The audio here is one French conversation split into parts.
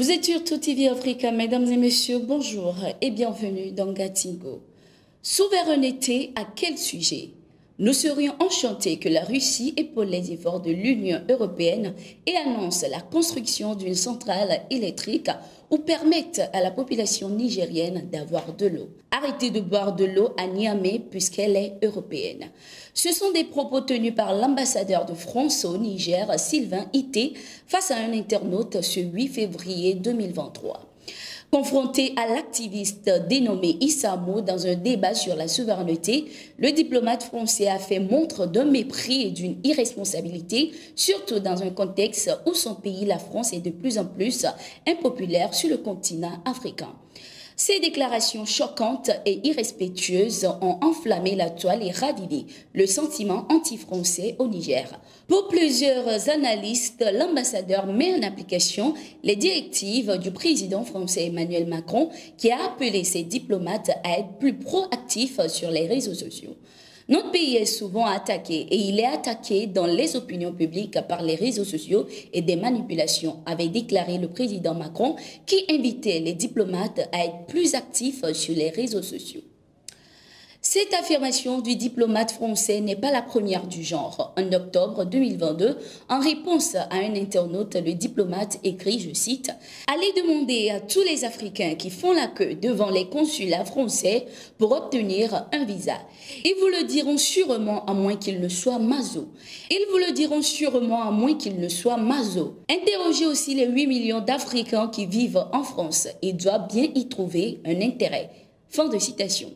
Vous êtes sur Tout TV Africa, mesdames et messieurs, bonjour et bienvenue dans Gatingo. Souveraineté à quel sujet? Nous serions enchantés que la Russie épaule les efforts de l'Union européenne et annonce la construction d'une centrale électrique ou permette à la population nigérienne d'avoir de l'eau. Arrêtez de boire de l'eau à Niamey puisqu'elle est européenne. Ce sont des propos tenus par l'ambassadeur de France au Niger, Sylvain Ité, face à un internaute ce 8 février 2023. Confronté à l'activiste dénommé Issamo dans un débat sur la souveraineté, le diplomate français a fait montre d'un mépris et d'une irresponsabilité, surtout dans un contexte où son pays, la France, est de plus en plus impopulaire sur le continent africain. Ces déclarations choquantes et irrespectueuses ont enflammé la toile et ravivé le sentiment anti-français au Niger. Pour plusieurs analystes, l'ambassadeur met en application les directives du président français Emmanuel Macron qui a appelé ses diplomates à être plus proactifs sur les réseaux sociaux. Notre pays est souvent attaqué et il est attaqué dans les opinions publiques par les réseaux sociaux et des manipulations, avait déclaré le président Macron qui invitait les diplomates à être plus actifs sur les réseaux sociaux. Cette affirmation du diplomate français n'est pas la première du genre. En octobre 2022, en réponse à un internaute, le diplomate écrit, je cite, « Allez demander à tous les Africains qui font la queue devant les consulats français pour obtenir un visa. Ils vous le diront sûrement à moins qu'ils ne soient maso. Ils vous le diront sûrement à moins qu'ils ne soient maso. Interrogez aussi les 8 millions d'Africains qui vivent en France. Ils doivent bien y trouver un intérêt. » Fin de citation.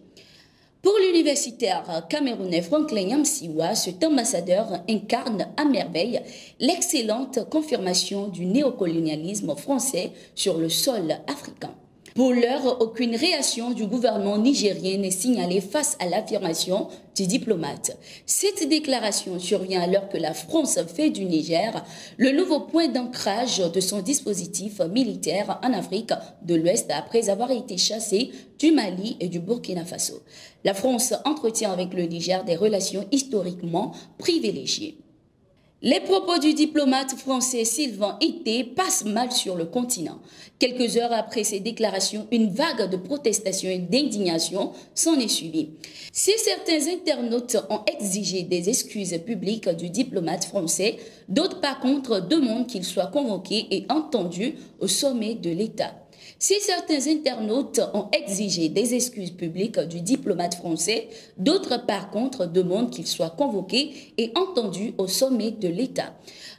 Pour l'universitaire camerounais Franklin Yamsiwa, cet ambassadeur incarne à merveille l'excellente confirmation du néocolonialisme français sur le sol africain. Pour l'heure, aucune réaction du gouvernement nigérien n'est signalée face à l'affirmation du diplomate. Cette déclaration survient alors que la France fait du Niger le nouveau point d'ancrage de son dispositif militaire en Afrique de l'Ouest après avoir été chassé du Mali et du Burkina Faso. La France entretient avec le Niger des relations historiquement privilégiées. Les propos du diplomate français Sylvain Ité passent mal sur le continent. Quelques heures après ces déclarations, une vague de protestations et d'indignation s'en est suivie. Si certains internautes ont exigé des excuses publiques du diplomate français, d'autres par contre demandent qu'il soit convoqué et entendu au sommet de l'État. Si certains internautes ont exigé des excuses publiques du diplomate français, d'autres par contre demandent qu'il soit convoqué et entendu au sommet de l'État.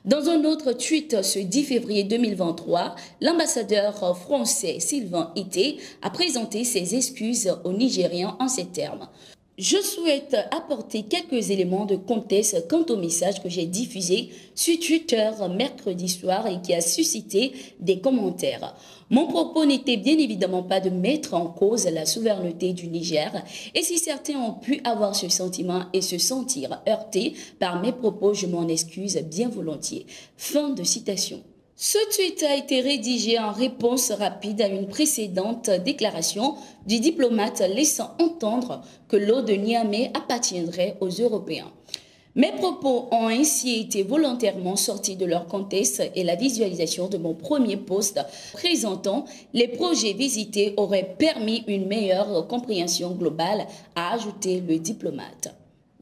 Dans un autre tweet ce 10 février 2023, l'ambassadeur français Sylvain Ité a présenté ses excuses aux Nigériens en ces termes. Je souhaite apporter quelques éléments de contexte quant au message que j'ai diffusé sur Twitter mercredi soir et qui a suscité des commentaires. Mon propos n'était bien évidemment pas de mettre en cause la souveraineté du Niger et si certains ont pu avoir ce sentiment et se sentir heurtés par mes propos, je m'en excuse bien volontiers. Fin de citation. Ce tweet a été rédigé en réponse rapide à une précédente déclaration du diplomate laissant entendre que l'eau de Niamey appartiendrait aux Européens. Mes propos ont ainsi été volontairement sortis de leur contexte et la visualisation de mon premier post présentant les projets visités aurait permis une meilleure compréhension globale, a ajouté le diplomate.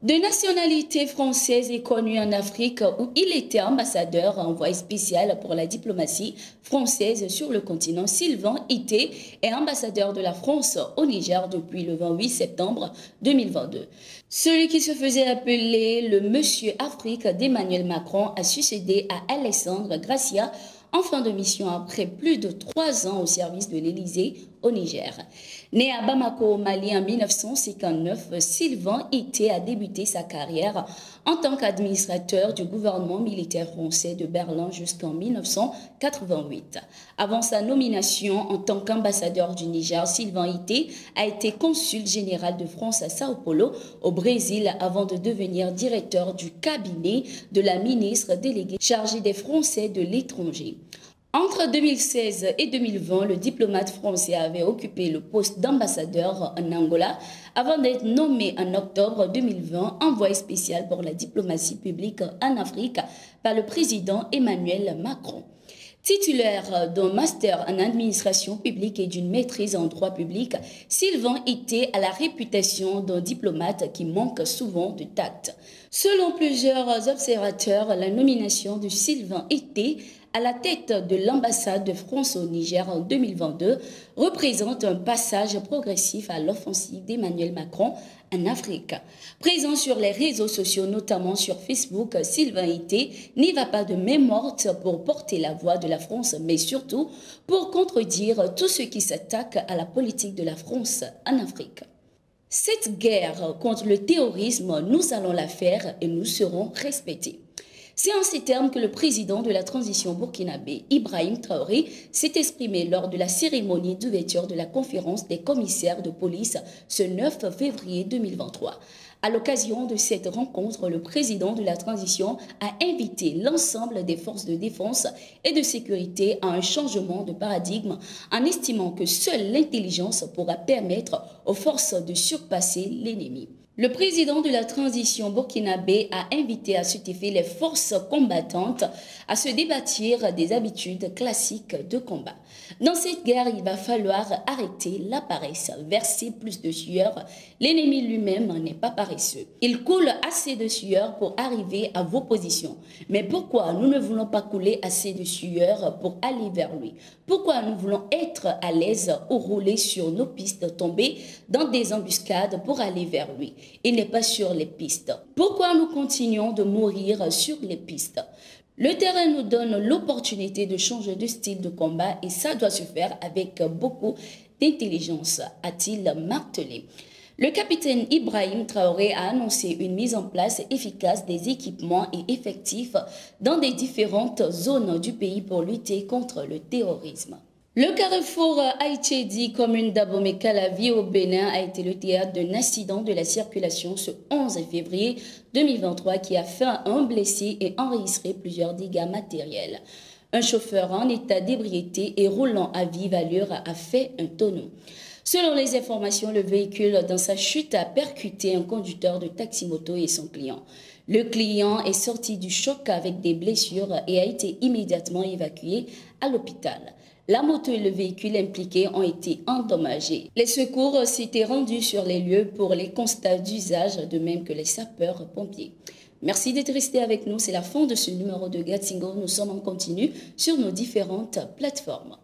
De nationalité française et connu en Afrique où il était ambassadeur envoyé spécial pour la diplomatie française sur le continent, Sylvain Ité est ambassadeur de la France au Niger depuis le 28 septembre 2022. Celui qui se faisait appeler le Monsieur Afrique d'Emmanuel Macron a succédé à Alexandre Gracia en fin de mission après plus de 3 ans au service de l'Élysée au Niger. Né à Bamako au Mali en 1959, Sylvain Ité a débuté sa carrière en tant qu'administrateur du gouvernement militaire français de Berlin jusqu'en 1988. Avant sa nomination en tant qu'ambassadeur du Niger, Sylvain Ité a été consul général de France à Sao Paulo, au Brésil, avant de devenir directeur du cabinet de la ministre déléguée chargée des Français de l'étranger. Entre 2016 et 2020, le diplomate français avait occupé le poste d'ambassadeur en Angola avant d'être nommé en octobre 2020 envoyé spécial pour la diplomatie publique en Afrique par le président Emmanuel Macron. Titulaire d'un master en administration publique et d'une maîtrise en droit public, Sylvain Ité a la réputation d'un diplomate qui manque souvent de tact. Selon plusieurs observateurs, la nomination de Sylvain Ité à la tête de l'ambassade de France au Niger en 2022 représente un passage progressif à l'offensive d'Emmanuel Macron en Afrique. Présent sur les réseaux sociaux, notamment sur Facebook, Sylvain Ité n'y va pas de main morte pour porter la voix de la France, mais surtout pour contredire tout ce qui s'attaque à la politique de la France en Afrique. Cette guerre contre le terrorisme, nous allons la faire et nous serons respectés. C'est en ces termes que le président de la transition burkinabé, Ibrahim Traoré, s'est exprimé lors de la cérémonie d'ouverture de la conférence des commissaires de police ce 9 février 2023. À l'occasion de cette rencontre, le président de la transition a invité l'ensemble des forces de défense et de sécurité à un changement de paradigme en estimant que seule l'intelligence pourra permettre aux forces de surpasser l'ennemi. Le président de la transition burkinabé a invité à cet effet les forces combattantes à se débattre des habitudes classiques de combat. Dans cette guerre, il va falloir arrêter la paresse, verser plus de sueur. L'ennemi lui-même n'est pas paresseux. Il coule assez de sueur pour arriver à vos positions. Mais pourquoi nous ne voulons pas couler assez de sueur pour aller vers lui? Pourquoi nous voulons être à l'aise ou rouler sur nos pistes, tomber dans des embuscades pour aller vers lui? Il n'est pas sur les pistes. Pourquoi nous continuons de mourir sur les pistes? Le terrain nous donne l'opportunité de changer de style de combat et ça doit se faire avec beaucoup d'intelligence, a-t-il martelé. Le capitaine Ibrahim Traoré a annoncé une mise en place efficace des équipements et effectifs dans des différentes zones du pays pour lutter contre le terrorisme. Le carrefour Aïtchédi, commune d'Abomey-Calavi au Bénin, a été le théâtre d'un accident de la circulation ce 11 février 2023 qui a fait un blessé et enregistré plusieurs dégâts matériels. Un chauffeur en état d'ébriété et roulant à vive allure a fait un tonneau. Selon les informations, le véhicule dans sa chute a percuté un conducteur de taxi-moto et son client. Le client est sorti du choc avec des blessures et a été immédiatement évacué à l'hôpital. La moto et le véhicule impliqués ont été endommagés. Les secours s'étaient rendus sur les lieux pour les constats d'usage, de même que les sapeurs-pompiers. Merci d'être resté avec nous. C'est la fin de ce numéro de Gatingo. Nous sommes en continu sur nos différentes plateformes.